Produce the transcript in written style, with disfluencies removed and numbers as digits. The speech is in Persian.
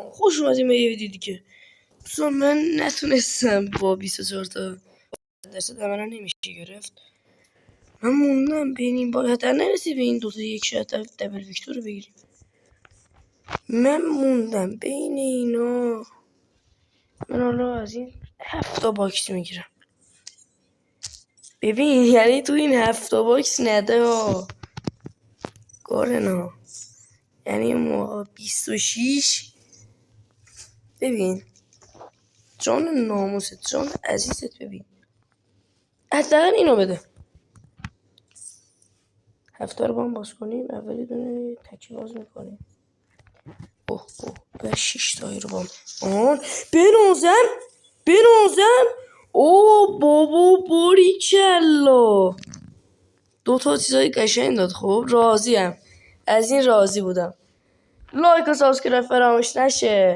سلام، خوش اومدیم به یه ویدیو دیگه. دوستان من نتونستم با 24 تا درصد عملا نمیشه گرفت. من موندم بین این باید نرسی به این دوتا یک شاید دبل ویکتور رو بگیریم. من موندم بین اینا. من حالا از این 7 تا باکس میگیرم. ببین یعنی تو این 7 تا باکس نده ها گارنا، یعنی ما 26. ببین جان ناموست، جان عزیزت، ببین حداقل اینو بده. 7 رو با هم باز کنیم، اولی دونه تکی باز میکنیم. اوه به 6 تایی رو با هم بنازم. اوه بابا باریکلا، 2 تا چیزای قشنگ داد. خب راضیم، از این راضی بودم. لایک و سابسکرایب فراموش نشه.